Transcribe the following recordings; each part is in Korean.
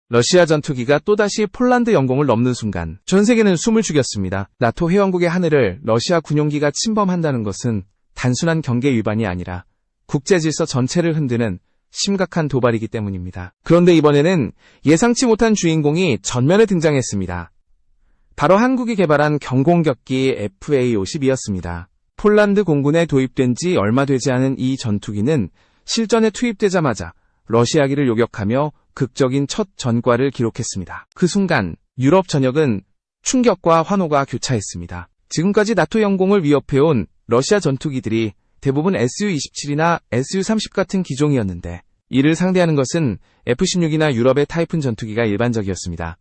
러시아 전투기가 또다시 폴란드 영공을 넘는 순간 전 세계는 숨을 죽였습니다. 나토 회원국의 하늘을 러시아 군용기가 침범한다는 것은 단순한 경계 위반이 아니라 국제 질서 전체를 흔드는 심각한 도발이기 때문입니다. 그런데 이번에는 예상치 못한 주인공이 전면에 등장했습니다. 바로 한국이 개발한 경공격기 FA-50이었습니다. 폴란드 공군에 도입된 지 얼마 되지 않은 이 전투기는 실전에 투입되자마자 러시아기를 요격하며 극적인 첫 전과를 기록했습니다. 그 순간 유럽 전역은 충격과 환호가 교차했습니다. 지금까지 나토 영공을 위협해온 러시아 전투기들이 대부분 Su-27이나 Su-30 같은 기종이었는데 이를 상대하는 것은 F-16이나 유럽의 타이푼 전투기가 일반적이었습니다.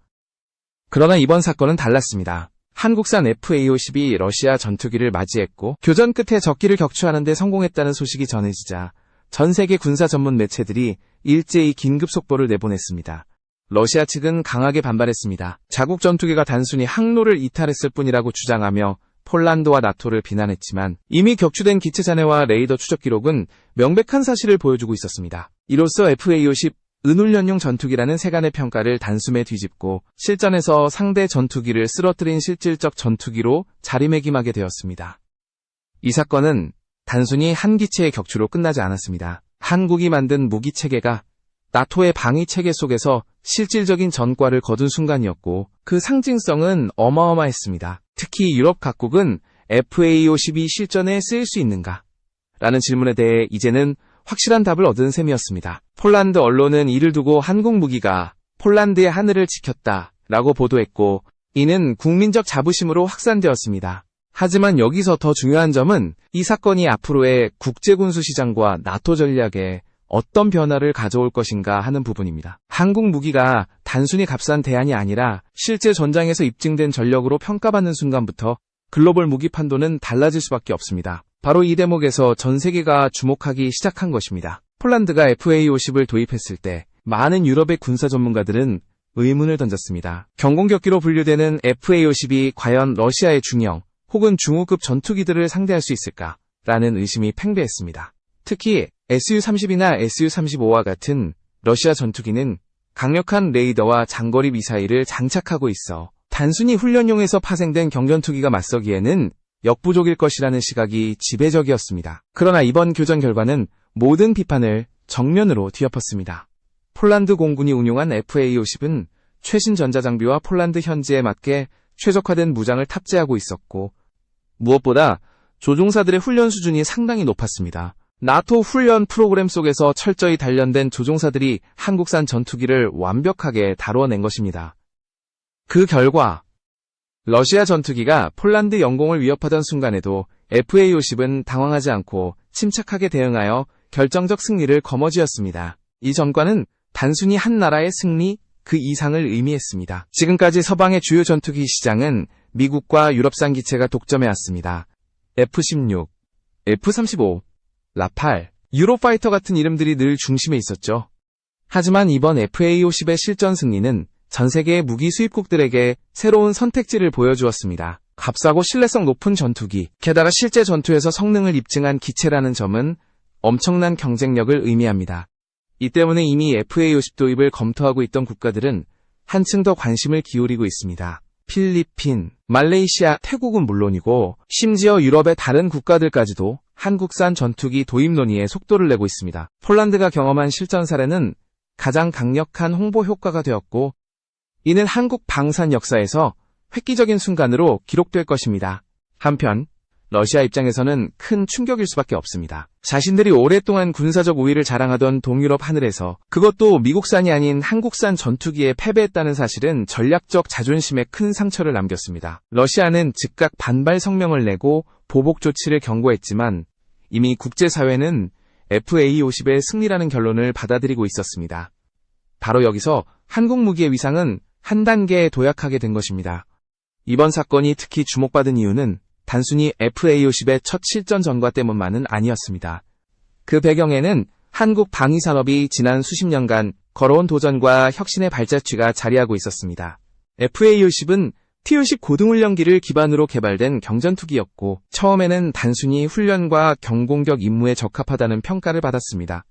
그러나 이번 사건은 달랐습니다. 한국산 FA-50이 러시아 전투기를 맞이했고 교전 끝에 적기를 격추하는 데 성공했다는 소식이 전해지자 전 세계 군사 전문 매체들이 일제히 긴급 속보를 내보냈습니다. 러시아 측은 강하게 반발했습니다. 자국 전투기가 단순히 항로를 이탈했을 뿐이라고 주장하며 폴란드와 나토를 비난했지만 이미 격추된 기체 잔해와 레이더 추적 기록은 명백한 사실을 보여주고 있었습니다. 이로써 FA-50 은훈련용 전투기라는 세간의 평가를 단숨에 뒤집고 실전에서 상대 전투기를 쓰러뜨린 실질적 전투기로 자리매김하게 되었습니다. 이 사건은 단순히 한 기체의 격추로 끝나지 않았습니다. 한국이 만든 무기체계가 나토의 방위체계 속에서 실질적인 전과를 거둔 순간이었고 그 상징성은 어마어마했습니다. 특히 유럽 각국은 FA-50이 실전에 쓰일 수 있는가? 라는 질문에 대해 이제는 확실한 답을 얻은 셈이었습니다. 폴란드 언론은 이를 두고 한국 무기가 폴란드의 하늘을 지켰다라고 보도했고 이는 국민적 자부심으로 확산되었습니다. 하지만 여기서 더 중요한 점은 이 사건이 앞으로의 국제군수 시장과 나토 전략에 어떤 변화를 가져올 것인가 하는 부분입니다. 한국 무기가 단순히 값싼 대안이 아니라 실제 전장에서 입증된 전력으로 평가받는 순간부터 글로벌 무기 판도는 달라질 수밖에 없습니다. 바로 이 대목에서 전 세계가 주목하기 시작한 것입니다. 폴란드가 FA-50을 도입했을 때 많은 유럽의 군사 전문가들은 의문을 던졌습니다. 경공격기로 분류되는 FA-50이 과연 러시아의 중형 혹은 중호급 전투기들을 상대할 수 있을까라는 의심이 팽배했습니다. 특히 Su-30이나 Su-35와 같은 러시아 전투기는 강력한 레이더와 장거리 미사일을 장착하고 있어 단순히 훈련용에서 파생된 경전투기가 맞서기에는 역부족일 것이라는 시각이 지배적이었습니다. 그러나 이번 교전 결과는 모든 비판을 정면으로 뒤엎었습니다. 폴란드 공군이 운용한 FA-50은 최신 전자장비와 폴란드 현지에 맞게 최적화된 무장을 탑재하고 있었고 무엇보다 조종사들의 훈련 수준이 상당히 높았습니다. 나토 훈련 프로그램 속에서 철저히 단련된 조종사들이 한국산 전투기를 완벽하게 다루어낸 것입니다. 그 결과 러시아 전투기가 폴란드 영공을 위협하던 순간에도 FA-50은 당황하지 않고 침착하게 대응하여 결정적 승리를 거머쥐었습니다. 이 전과는 단순히 한 나라의 승리 그 이상을 의미했습니다. 지금까지 서방의 주요 전투기 시장은 미국과 유럽산 기체가 독점해왔습니다. F-16, F-35, 라팔, 유로파이터 같은 이름들이 늘 중심에 있었죠. 하지만 이번 FA-50의 실전 승리는 전 세계의 무기 수입국들에게 새로운 선택지를 보여주었습니다. 값싸고 신뢰성 높은 전투기, 게다가 실제 전투에서 성능을 입증한 기체라는 점은 엄청난 경쟁력을 의미합니다. 이 때문에 이미 FA-50 도입을 검토하고 있던 국가들은 한층 더 관심을 기울이고 있습니다. 필리핀, 말레이시아, 태국은 물론이고 심지어 유럽의 다른 국가들까지도 한국산 전투기 도입 논의에 속도를 내고 있습니다. 폴란드가 경험한 실전 사례는 가장 강력한 홍보 효과가 되었고 이는 한국 방산 역사에서 획기적인 순간으로 기록될 것입니다. 한편 러시아 입장에서는 큰 충격일 수밖에 없습니다. 자신들이 오랫동안 군사적 우위를 자랑하던 동유럽 하늘에서 그것도 미국산이 아닌 한국산 전투기에 패배했다는 사실은 전략적 자존심에 큰 상처를 남겼습니다. 러시아는 즉각 반발 성명을 내고 보복 조치를 경고했지만 이미 국제사회는 FA-50의 승리라는 결론을 받아들이고 있었습니다. 바로 여기서 한국 무기의 위상은 한 단계 도약하게 된 것입니다. 이번 사건이 특히 주목받은 이유는 단순히 FA-50의 첫 실전 전과 때문만은 아니었습니다. 그 배경에는 한국 방위산업이 지난 수십 년간 걸어온 도전과 혁신의 발자취가 자리하고 있었습니다. FA-50은 T-50 고등훈련기를 기반으로 개발된 경전투기였고 처음에는 단순히 훈련과 경공격 임무에 적합하다는 평가를 받았습니다.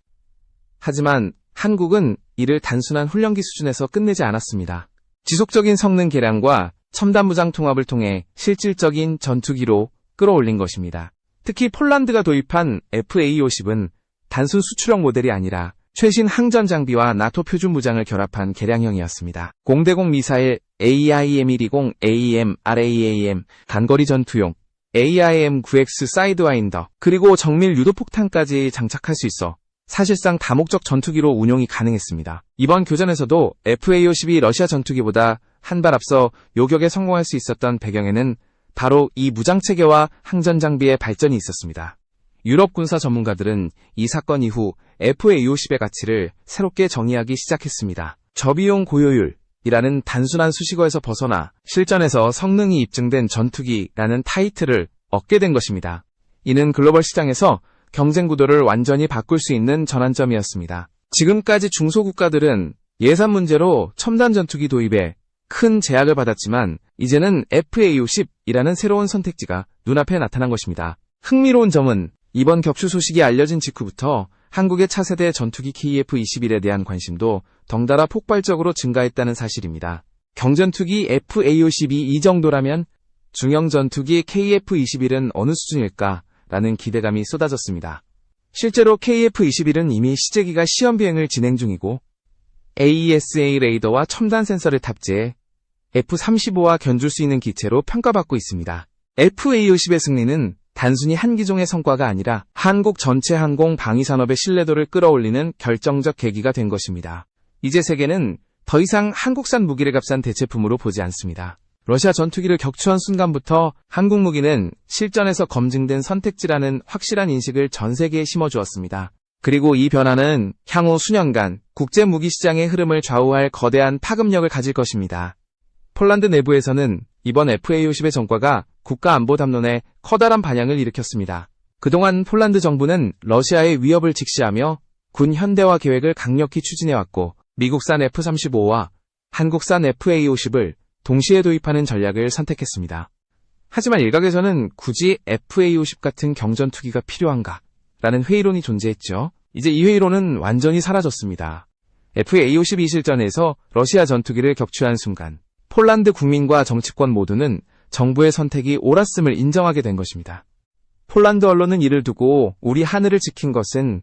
하지만 한국은 이를 단순한 훈련기 수준에서 끝내지 않았습니다. 지속적인 성능 개량과 첨단 무장 통합을 통해 실질적인 전투기로 끌어올린 것입니다. 특히 폴란드가 도입한 FA-50은 단순 수출형 모델이 아니라 최신 항전 장비와 나토 표준 무장을 결합한 개량형이었습니다. 공대공 미사일 AIM-120, AEM, RAAM, 단거리 전투용 AIM-9X 사이드와인더, 그리고 정밀 유도폭탄까지 장착할 수 있어 사실상 다목적 전투기로 운용이 가능했습니다. 이번 교전에서도 FA-50이 러시아 전투기보다 한 발 앞서 요격에 성공할 수 있었던 배경에는 바로 이 무장체계와 항전 장비의 발전이 있었습니다. 유럽 군사 전문가들은 이 사건 이후 FA-50의 가치를 새롭게 정의하기 시작했습니다. 저비용 고효율이라는 단순한 수식어에서 벗어나 실전에서 성능이 입증된 전투기라는 타이틀을 얻게 된 것입니다. 이는 글로벌 시장에서 경쟁 구도를 완전히 바꿀 수 있는 전환점이었습니다. 지금까지 중소국가들은 예산 문제로 첨단 전투기 도입에 큰 제약을 받았지만 이제는 FA-50이라는 새로운 선택지가 눈앞에 나타난 것입니다. 흥미로운 점은 이번 격추 소식이 알려진 직후부터 한국의 차세대 전투기 KF-21에 대한 관심도 덩달아 폭발적으로 증가했다는 사실입니다. 경전투기 FA-50이 이 정도라면 중형 전투기 KF-21은 어느 수준일까? 라는 기대감이 쏟아졌습니다. 실제로 KF-21은 이미 시제기가 시험 비행을 진행 중이고 AESA 레이더와 첨단 센서를 탑재해 F-35와 견줄 수 있는 기체로 평가받고 있습니다. FA-50의 승리는 단순히 한 기종의 성과가 아니라 한국 전체 항공 방위 산업의 신뢰도를 끌어올리는 결정적 계기가 된 것입니다. 이제 세계는 더 이상 한국산 무기를 값싼 대체품으로 보지 않습니다. 러시아 전투기를 격추한 순간부터 한국 무기는 실전에서 검증된 선택지라는 확실한 인식을 전 세계에 심어주었습니다. 그리고 이 변화는 향후 수년간 국제 무기 시장의 흐름을 좌우할 거대한 파급력을 가질 것입니다. 폴란드 내부에서는 이번 FA-50의 전과가 국가 안보 담론에 커다란 반향을 일으켰습니다. 그동안 폴란드 정부는 러시아의 위협을 직시하며 군 현대화 계획을 강력히 추진해왔고 미국산 F-35와 한국산 FA-50을 동시에 도입하는 전략을 선택했습니다. 하지만 일각에서는 굳이 FA-50 같은 경전투기가 필요한가? 라는 회의론이 존재했죠. 이제 이 회의론은 완전히 사라졌습니다. FA-50이 실전에서 러시아 전투기를 격추한 순간 폴란드 국민과 정치권 모두는 정부의 선택이 옳았음을 인정하게 된 것입니다. 폴란드 언론은 이를 두고 우리 하늘을 지킨 것은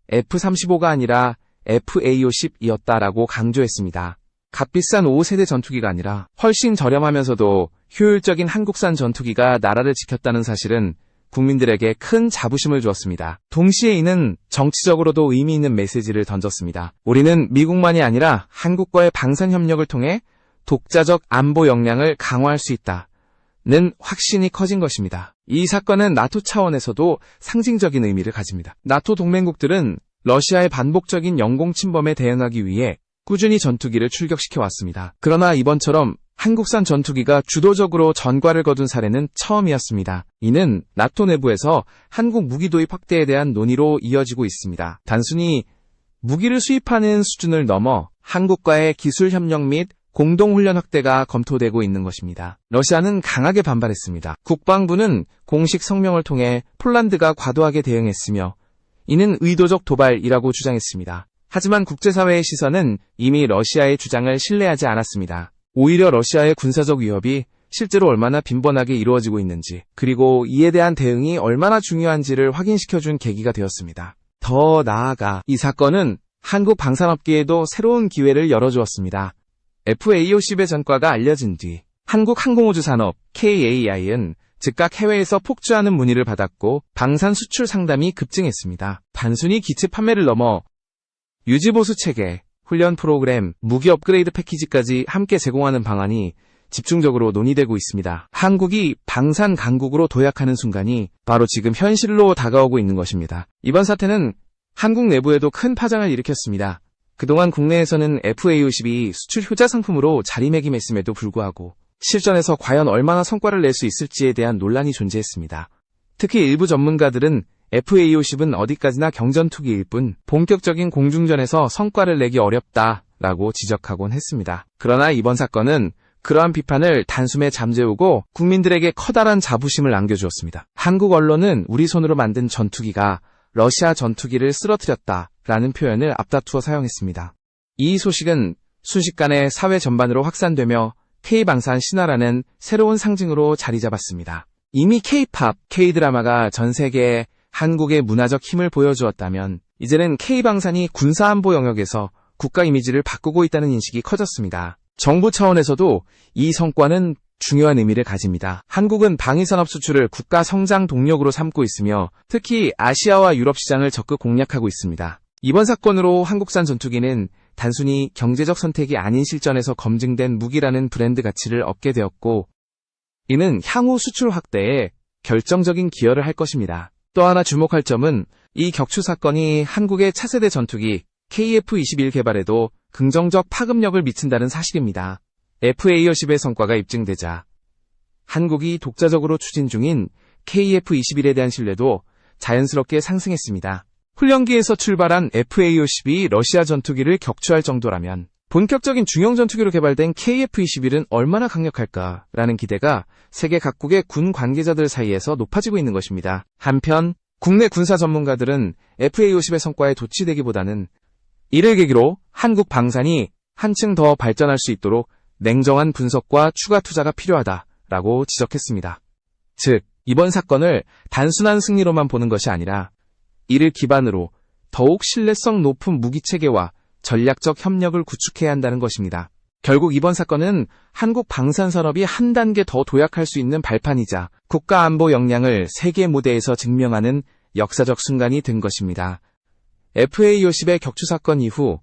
F-35가 아니라 FA-50이었다라고 강조했습니다. 값비싼 5세대 전투기가 아니라 훨씬 저렴하면서도 효율적인 한국산 전투기가 나라를 지켰다는 사실은 국민들에게 큰 자부심을 주었습니다. 동시에 이는 정치적으로도 의미 있는 메시지를 던졌습니다. 우리는 미국만이 아니라 한국과의 방산협력을 통해 독자적 안보 역량을 강화할 수 있다는 확신이 커진 것입니다. 이 사건은 나토 차원에서도 상징적인 의미를 가집니다. 나토 동맹국들은 러시아의 반복적인 영공 침범에 대응하기 위해 꾸준히 전투기를 출격시켜 왔습니다. 그러나 이번처럼 한국산 전투기가 주도적으로 전과를 거둔 사례는 처음이었습니다. 이는 나토 내부에서 한국 무기 도입 확대에 대한 논의로 이어지고 있습니다. 단순히 무기를 수입하는 수준을 넘어 한국과의 기술 협력 및 공동훈련 확대가 검토되고 있는 것입니다. 러시아는 강하게 반발했습니다. 국방부는 공식 성명을 통해 폴란드가 과도하게 대응했으며 이는 의도적 도발이라고 주장했습니다. 하지만 국제사회의 시선은 이미 러시아의 주장을 신뢰하지 않았습니다. 오히려 러시아의 군사적 위협이 실제로 얼마나 빈번하게 이루어지고 있는지, 그리고 이에 대한 대응이 얼마나 중요한지를 확인시켜준 계기가 되었습니다. 더 나아가 이 사건은 한국 방산업계에도 새로운 기회를 열어주었습니다. FA-50의 전과가 알려진 뒤 한국항공우주 산업 KAI는 즉각 해외에서 폭주하는 문의를 받았고 방산 수출 상담이 급증했습니다. 단순히 기체 판매를 넘어 유지보수 체계, 훈련 프로그램, 무기 업그레이드 패키지까지 함께 제공하는 방안이 집중적으로 논의되고 있습니다. 한국이 방산 강국으로 도약하는 순간이 바로 지금 현실로 다가오고 있는 것입니다. 이번 사태는 한국 내부에도 큰 파장을 일으켰습니다. 그동안 국내에서는 FA-50이 수출 효자 상품으로 자리매김했음에도 불구하고 실전에서 과연 얼마나 성과를 낼 수 있을지에 대한 논란이 존재했습니다. 특히 일부 전문가들은 FA-50은 어디까지나 경전투기일 뿐 본격적인 공중전에서 성과를 내기 어렵다라고 지적하곤 했습니다. 그러나 이번 사건은 그러한 비판을 단숨에 잠재우고 국민들에게 커다란 자부심을 안겨주었습니다. 한국 언론은 우리 손으로 만든 전투기가 러시아 전투기를 쓰러뜨렸다 라는 표현을 앞다투어 사용했습니다. 이 소식은 순식간에 사회 전반으로 확산되며 K방산 신화라는 새로운 상징으로 자리 잡았습니다. 이미 K-팝, K-드라마가 전 세계에 한국의 문화적 힘을 보여주었다면 이제는 K방산이 군사안보 영역에서 국가 이미지를 바꾸고 있다는 인식이 커졌습니다. 정부 차원에서도 이 성과는 중요한 의미를 가집니다. 한국은 방위산업 수출을 국가 성장 동력으로 삼고 있으며 특히 아시아와 유럽 시장을 적극 공략하고 있습니다. 이번 사건으로 한국산 전투기는 단순히 경제적 선택이 아닌 실전에서 검증된 무기라는 브랜드 가치를 얻게 되었고 이는 향후 수출 확대에 결정적인 기여를 할 것입니다. 또 하나 주목할 점은 이 격추 사건이 한국의 차세대 전투기 KF-21 개발에도 긍정적 파급력을 미친다는 사실입니다. FA-50의 성과가 입증되자 한국이 독자적으로 추진 중인 KF-21에 대한 신뢰도 자연스럽게 상승했습니다. 훈련기에서 출발한 FA-50이 러시아 전투기를 격추할 정도라면 본격적인 중형 전투기로 개발된 KF-21은 얼마나 강력할까라는 기대가 세계 각국의 군 관계자들 사이에서 높아지고 있는 것입니다. 한편 국내 군사 전문가들은 FA-50의 성과에 도취되기보다는 이를 계기로 한국 방산이 한층 더 발전할 수 있도록 냉정한 분석과 추가 투자가 필요하다라고 지적했습니다. 즉, 이번 사건을 단순한 승리로만 보는 것이 아니라 이를 기반으로 더욱 신뢰성 높은 무기체계와 전략적 협력을 구축해야 한다는 것입니다. 결국 이번 사건은 한국 방산산업이 한 단계 더 도약할 수 있는 발판이자 국가안보 역량을 세계 무대에서 증명하는 역사적 순간이 된 것입니다. FA-50의 격추 사건 이후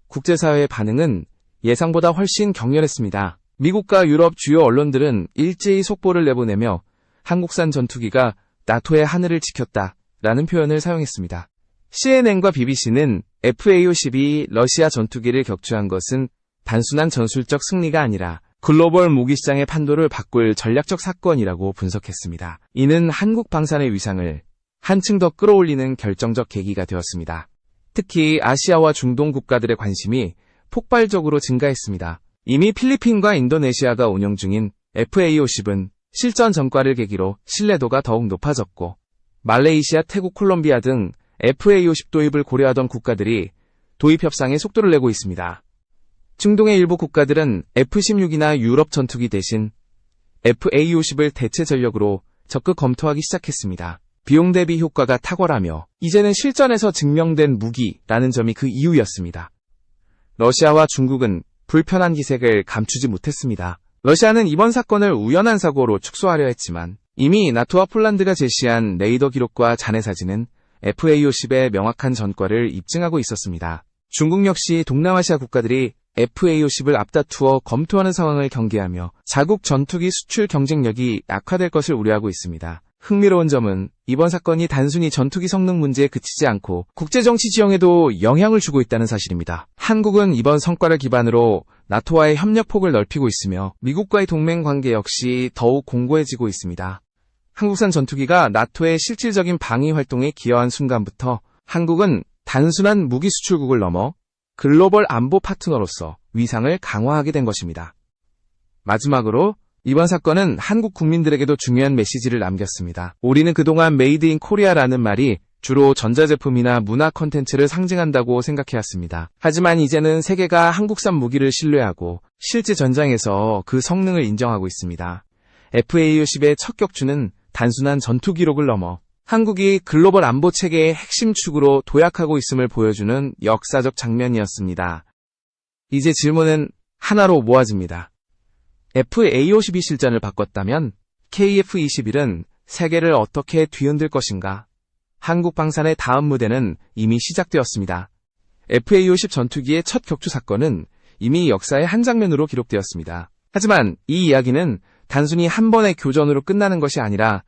국제사회의 반응은 예상보다 훨씬 격렬했습니다. 미국과 유럽 주요 언론들은 일제히 속보를 내보내며 한국산 전투기가 나토의 하늘을 지켰다라는 표현을 사용했습니다. CNN과 BBC는 FA-50이 러시아 전투기를 격추한 것은 단순한 전술적 승리가 아니라 글로벌 무기시장의 판도를 바꿀 전략적 사건이라고 분석했습니다. 이는 한국 방산의 위상을 한층 더 끌어올리는 결정적 계기가 되었습니다. 특히 아시아와 중동 국가들의 관심이 폭발적으로 증가했습니다. 이미 필리핀과 인도네시아가 운영 중인 FA-50은 실전 전과를 계기로 신뢰도가 더욱 높아졌고 말레이시아, 태국, 콜롬비아 등 FA-50 도입을 고려하던 국가들이 도입 협상에 속도를 내고 있습니다. 중동의 일부 국가들은 F-16이나 유럽 전투기 대신 FA-50을 대체 전력으로 적극 검토하기 시작했습니다. 비용 대비 효과가 탁월하며 이제는 실전에서 증명된 무기라는 점이 그 이유였습니다. 러시아와 중국은 불편한 기색을 감추지 못했습니다. 러시아는 이번 사건을 우연한 사고로 축소하려 했지만 이미 나토와 폴란드가 제시한 레이더 기록과 잔해 사진은 FA-50의 명확한 전과를 입증하고 있었습니다. 중국 역시 동남아시아 국가들이 FA-50을 앞다투어 검토하는 상황을 경계하며 자국 전투기 수출 경쟁력이 약화될 것을 우려하고 있습니다. 흥미로운 점은 이번 사건이 단순히 전투기 성능 문제에 그치지 않고 국제정치 지형에도 영향을 주고 있다는 사실입니다. 한국은 이번 성과를 기반으로 나토와의 협력폭을 넓히고 있으며 미국과의 동맹 관계 역시 더욱 공고해지고 있습니다. 한국산 전투기가 나토의 실질적인 방위 활동에 기여한 순간부터 한국은 단순한 무기 수출국을 넘어 글로벌 안보 파트너로서 위상을 강화하게 된 것입니다. 마지막으로 이번 사건은 한국 국민들에게도 중요한 메시지를 남겼습니다. 우리는 그동안 메이드 인 코리아라는 말이 주로 전자제품이나 문화 콘텐츠를 상징한다고 생각해왔습니다. 하지만 이제는 세계가 한국산 무기를 신뢰하고 실제 전장에서 그 성능을 인정하고 있습니다. FA-50의 첫 격추는 단순한 전투 기록을 넘어 한국이 글로벌 안보 체계의 핵심 축으로 도약하고 있음을 보여주는 역사적 장면이었습니다. 이제 질문은 하나로 모아집니다. FA-50이 실전을 바꿨다면 KF-21은 세계를 어떻게 뒤흔들 것인가? 한국 방산의 다음 무대는 이미 시작되었습니다. FA-50 전투기의 첫 격추 사건은 이미 역사의 한 장면으로 기록되었습니다. 하지만 이 이야기는 단순히 한 번의 교전으로 끝나는 것이 아니라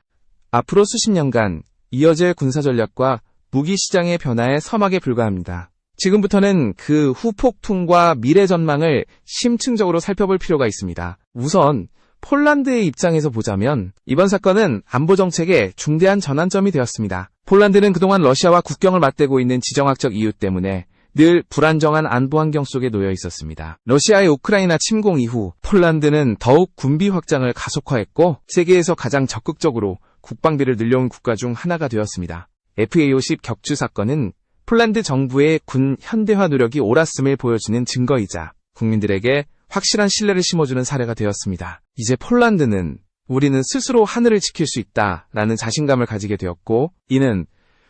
앞으로 수십 년간 이어질 군사전략과 무기시장의 변화에 서막에 불과합니다. 지금부터는 그 후폭풍과 미래 전망을 심층적으로 살펴볼 필요가 있습니다. 우선 폴란드의 입장에서 보자면 이번 사건은 안보정책의 중대한 전환점이 되었습니다. 폴란드는 그동안 러시아와 국경을 맞대고 있는 지정학적 이유 때문에 늘 불안정한 안보 환경 속에 놓여 있었습니다. 러시아의 우크라이나 침공 이후 폴란드는 더욱 군비 확장을 가속화했고 세계에서 가장 적극적으로 국방비를 늘려온 국가 중 하나가 되었습니다. FA-50 격추 사건은 폴란드 정부의 군 현대화 노력이 옳았음을 보여주는 증거이자 국민들에게 확실한 신뢰를 심어주는 사례가 되었습니다. 이제 폴란드는 우리는 스스로 하늘을 지킬 수 있다라는 자신감을 가지게 되었고, 이는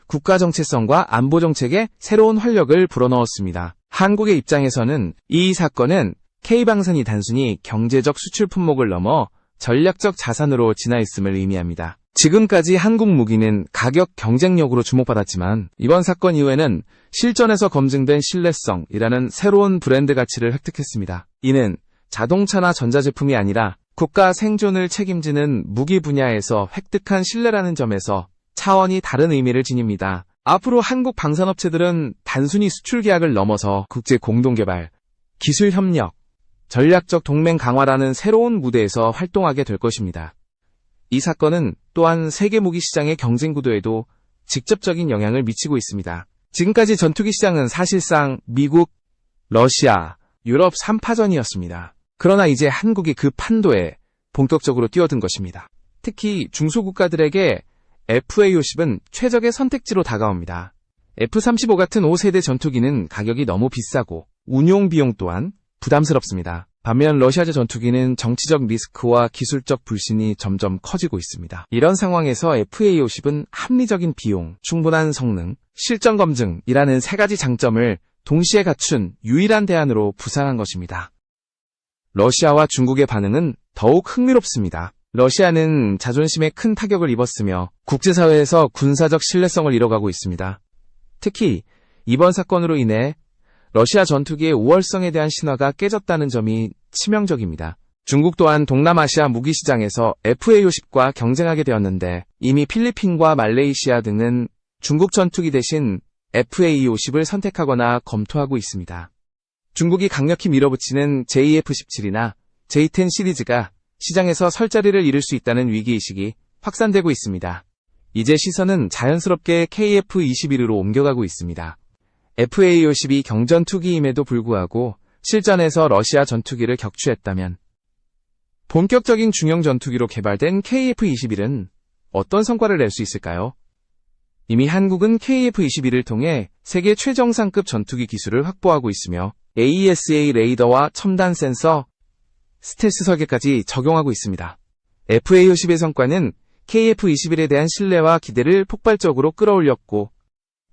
국가 정체성과 안보 정책에 새로운 활력을 불어넣었습니다. 한국의 입장에서는 이 사건은 K방산이 단순히 경제적 수출 품목을 넘어 전략적 자산으로 진화했음을 의미합니다. 지금까지 한국 무기는 가격 경쟁력으로 주목받았지만 이번 사건 이후에는 실전에서 검증된 신뢰성이라는 새로운 브랜드 가치를 획득했습니다. 이는 자동차나 전자제품이 아니라 국가 생존을 책임지는 무기 분야에서 획득한 신뢰라는 점에서 차원이 다른 의미를 지닙니다. 앞으로 한국 방산업체들은 단순히 수출 계약을 넘어서 국제 공동개발, 기술 협력, 전략적 동맹 강화라는 새로운 무대에서 활동하게 될 것입니다. 이 사건은 또한 세계 무기 시장의 경쟁 구도에도 직접적인 영향을 미치고 있습니다. 지금까지 전투기 시장은 사실상 미국, 러시아, 유럽 3파전이었습니다. 그러나 이제 한국이 그 판도에 본격적으로 뛰어든 것입니다. 특히 중소국가들에게 FA-50은 최적의 선택지로 다가옵니다. F-35 같은 5세대 전투기는 가격이 너무 비싸고 운용 비용 또한 부담스럽습니다. 반면 러시아제 전투기는 정치적 리스크와 기술적 불신이 점점 커지고 있습니다. 이런 상황에서 FA-50은 합리적인 비용, 충분한 성능, 실전 검증이라는 세 가지 장점을 동시에 갖춘 유일한 대안으로 부상한 것입니다. 러시아와 중국의 반응은 더욱 흥미롭습니다. 러시아는 자존심에 큰 타격을 입었으며 국제사회에서 군사적 신뢰성을 잃어가고 있습니다. 특히 이번 사건으로 인해 러시아 전투기의 우월성에 대한 신화가 깨졌다는 점이 치명적입니다. 중국 또한 동남아시아 무기 시장에서 FA-50과 경쟁하게 되었는데 이미 필리핀과 말레이시아 등은 중국 전투기 대신 FA-50을 선택하거나 검토하고 있습니다. 중국이 강력히 밀어붙이는 JF-17이나 J-10 시리즈가 시장에서 설 자리를 잃을 수 있다는 위기의식이 확산되고 있습니다. 이제 시선은 자연스럽게 KF-21으로 옮겨가고 있습니다. FA-50이 경전투기임에도 불구하고 실전에서 러시아 전투기를 격추했다면 본격적인 중형 전투기로 개발된 KF-21은 어떤 성과를 낼 수 있을까요? 이미 한국은 KF-21을 통해 세계 최정상급 전투기 기술을 확보하고 있으며 AESA 레이더와 첨단 센서, 스텔스 설계까지 적용하고 있습니다. FA-50의 성과는 KF-21에 대한 신뢰와 기대를 폭발적으로 끌어올렸고,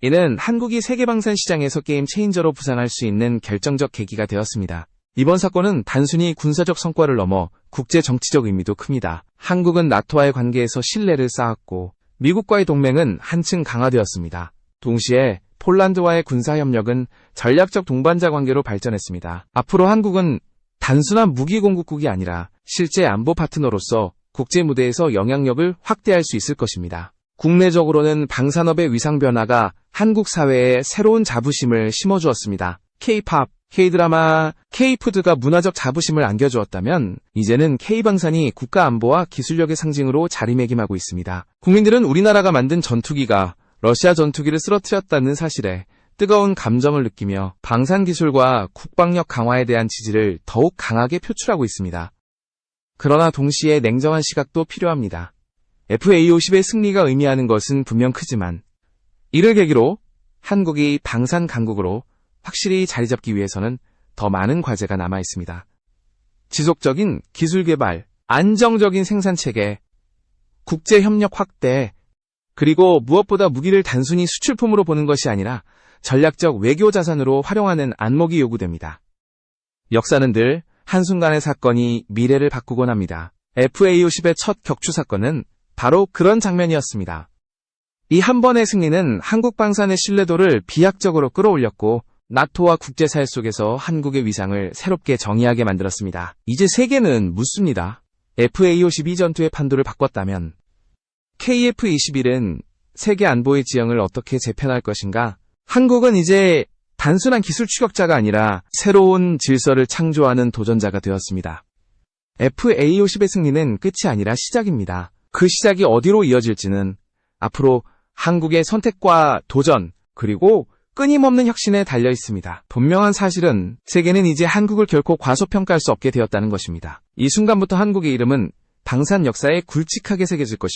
이는 한국이 세계방산 시장에서 게임 체인저로 부상할 수 있는 결정적 계기가 되었습니다. 이번 사건은 단순히 군사적 성과를 넘어 국제 정치적 의미도 큽니다. 한국은 나토와의 관계에서 신뢰를 쌓았고 미국과의 동맹은 한층 강화되었습니다. 동시에 폴란드와의 군사협력은 전략적 동반자 관계로 발전했습니다. 앞으로 한국은 단순한 무기 공급국이 아니라 실제 안보 파트너로서 국제 무대에서 영향력을 확대할 수 있을 것입니다. 국내적으로는 방산업의 위상 변화가 한국 사회에 새로운 자부심을 심어주었습니다. K-팝, K-드라마, K-푸드가 문화적 자부심을 안겨주었다면 이제는 K-방산이 국가 안보와 기술력의 상징으로 자리매김하고 있습니다. 국민들은 우리나라가 만든 전투기가 러시아 전투기를 쓰러뜨렸다는 사실에 뜨거운 감정을 느끼며 방산기술과 국방력 강화에 대한 지지를 더욱 강하게 표출하고 있습니다. 그러나 동시에 냉정한 시각도 필요합니다. FA-50의 승리가 의미하는 것은 분명 크지만 이를 계기로 한국이 방산 강국으로 확실히 자리 잡기 위해서는 더 많은 과제가 남아 있습니다. 지속적인 기술 개발, 안정적인 생산체계, 국제협력 확대, 그리고 무엇보다 무기를 단순히 수출품으로 보는 것이 아니라 전략적 외교 자산으로 활용하는 안목이 요구됩니다. 역사는 늘 한순간의 사건이 미래를 바꾸곤 합니다. FA-50의 첫 격추 사건은 바로 그런 장면이었습니다. 이 한 번의 승리는 한국 방산의 신뢰도를 비약적으로 끌어올렸고 나토와 국제사회 속에서 한국의 위상을 새롭게 정의하게 만들었습니다. 이제 세계는 묻습니다. FA-52 전투의 판도를 바꿨다면 KF-21은 세계 안보의 지형을 어떻게 재편할 것인가? 한국은 이제 단순한 기술 추격자가 아니라 새로운 질서를 창조하는 도전자가 되었습니다. FA-50의 승리는 끝이 아니라 시작입니다. 그 시작이 어디로 이어질지는 앞으로 한국의 선택과 도전, 그리고 끊임없는 혁신에 달려 있습니다. 분명한 사실은 세계는 이제 한국을 결코 과소평가할 수 없게 되었다는 것입니다. 이 순간부터 한국의 이름은 방산 역사에 굵직하게 새겨질 것입니다.